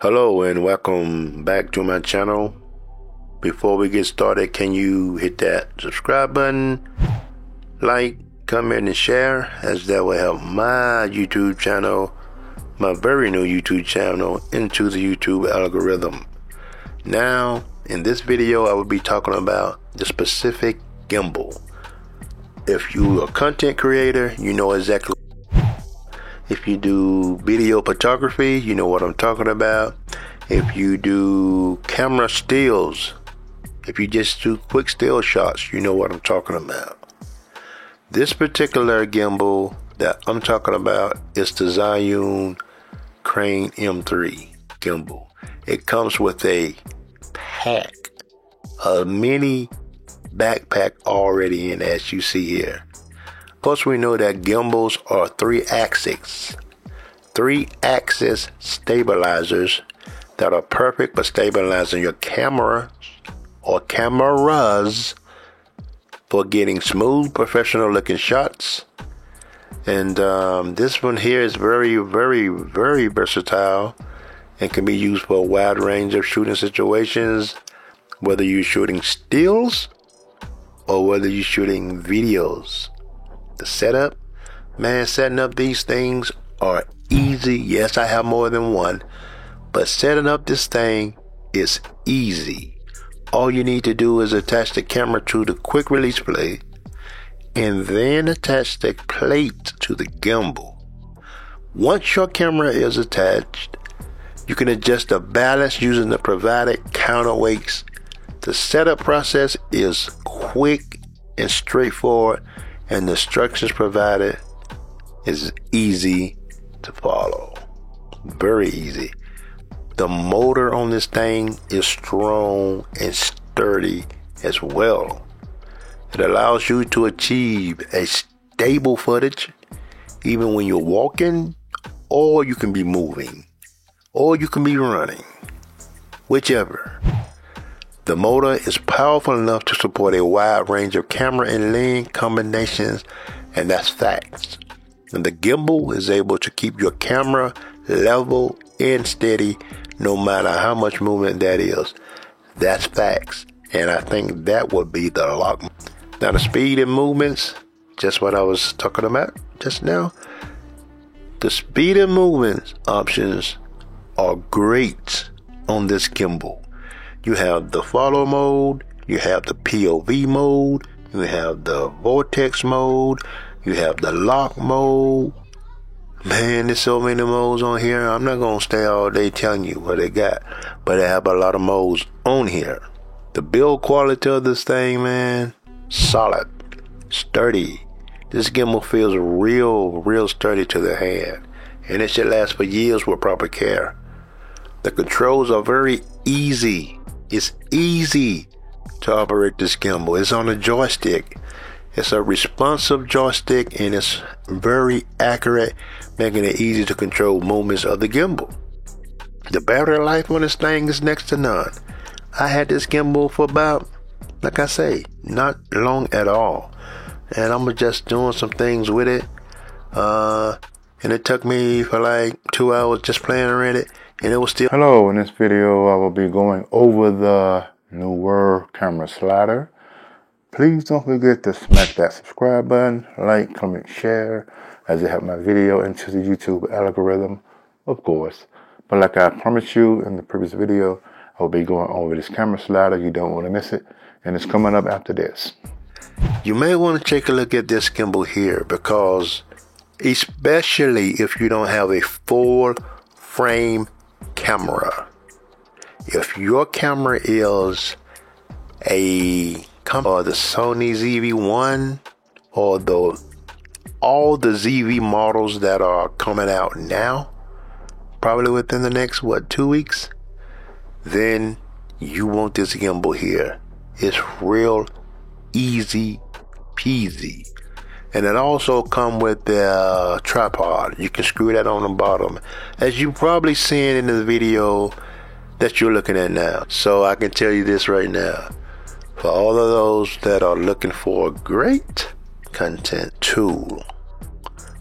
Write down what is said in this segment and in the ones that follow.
Hello and welcome back to my channel. Before we get started, can you hit that subscribe button, like, comment, and share, as that will help my YouTube channel, my very new YouTube channel, into the YouTube algorithm. Now, in this video, I will be talking about the specific gimbal. If you're a content creator, you know exactly. If you do video photography, you know what I'm talking about. If you do camera stills, if you just do quick still shots, you know what I'm talking about. This particular gimbal that I'm talking about is the Zhiyun Crane M3 gimbal. It comes with a pack, a mini backpack already in, as you see here. Of course, we know that gimbals are three-axis stabilizers that are perfect for stabilizing your camera or cameras for getting smooth, professional-looking shots. And this one here is very, very, very versatile and can be used for a wide range of shooting situations, whether you're shooting stills or whether you're shooting videos. The setup, man, setting up these things are easy. Yes, I have more than one, but setting up this thing is easy. All you need to do is attach the camera to the quick release plate and then attach the plate to the gimbal. Once your camera is attached, you can adjust the balance using the provided counterweights. The setup process is quick and straightforward, and the instructions provided is easy to follow. Very easy. The motor on this thing is strong and sturdy as well. It allows you to achieve a stable footage even when you're walking, or you can be moving, or you can be running, whichever. The motor is powerful enough to support a wide range of camera and lens combinations, and that's facts. And the gimbal is able to keep your camera level and steady no matter how much movement that is. That's facts. And I think that would be the lock. Now the speed and movements, just what I was talking about just now. The speed and movements options are great on this gimbal. You have the follow mode, you have the POV mode, you have the vortex mode, you have the lock mode. Man, there's so many modes on here. I'm not going to stay all day telling you what they got, but they have a lot of modes on here. The build quality of this thing, man, solid, sturdy. This gimbal feels real sturdy to the hand, and it should last for years with proper care. The controls are very easy. It's easy to operate this gimbal. It's on a joystick. It's a responsive joystick, and it's very accurate, making it easy to control movements of the gimbal. The battery life on this thing is next to none. I had this gimbal for about, like I say, not long at all. And I'm just doing some things with it. And it took me for like 2 hours just playing around it. And it was still. Hello, in this video I will be going over the newer camera slider. Please don't forget to smack that subscribe button, like, comment, share, as it helps my video into the YouTube algorithm, of course. But like I promised you in the previous video, I will be going over this camera slider. You don't want to miss it, and it's coming up after this. You may want to take a look at this gimbal here, because especially if you don't have a full frame camera. If your camera is or the Sony ZV-1 or all the ZV models that are coming out now, probably within the next 2 weeks, then you want this gimbal here. It's real easy peasy. And it also comes with the tripod. You can screw that on the bottom, as you probably seen in the video that you're looking at now. So I can tell you this right now, for all of those that are looking for a great content tool,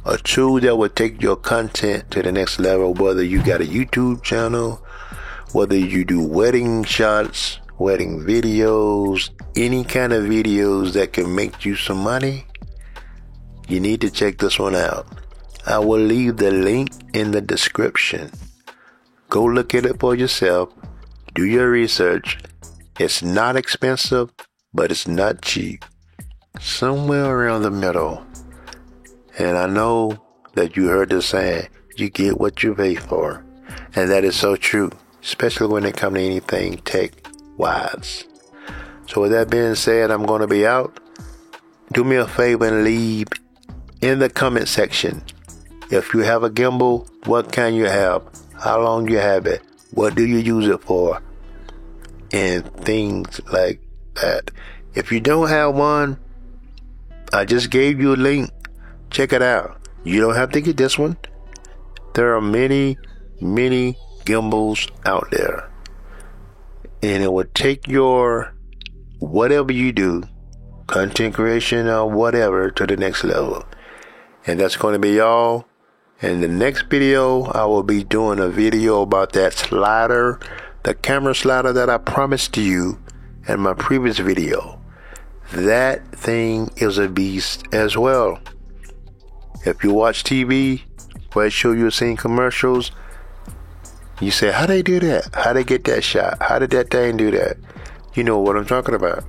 a tool that will take your content to the next level, whether you got a YouTube channel, Whether you do wedding shots, wedding videos, any kind of videos that can make you some money, you need to check this one out. I will leave the link in the description. Go look at it for yourself. Do your research. It's not expensive, but it's not cheap. Somewhere around the middle. And I know that you heard the saying, you get what you pay for. And that is so true, especially when it comes to anything tech-wise. So with that being said, I'm going to be out. Do me a favor and leave in the comment section. If you have a gimbal, what kind you have? How long you have it? What do you use it for? And things like that. If you don't have one, I just gave you a link. Check it out. You don't have to get this one. There are many gimbals out there. And it would take your whatever you do, content creation or whatever, to the next level. And that's going to be all. In the next video, I will be doing a video about that slider, the camera slider that I promised to you in my previous video. That thing is a beast as well. If you watch TV, where I show you seeing commercials, you say, how they do that? How they get that shot? How did that thing do that? You know what I'm talking about.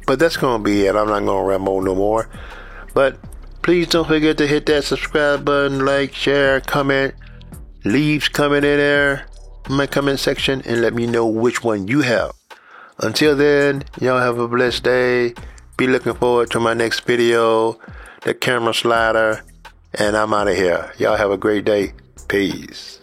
But that's going to be it. I'm not going to ramble no more. But please don't forget to hit that subscribe button, like, share, comment. Leaves comment in there in my comment section and let me know which one you have. Until then, y'all have a blessed day. Be looking forward to my next video, the camera slider, and I'm out of here. Y'all have a great day. Peace.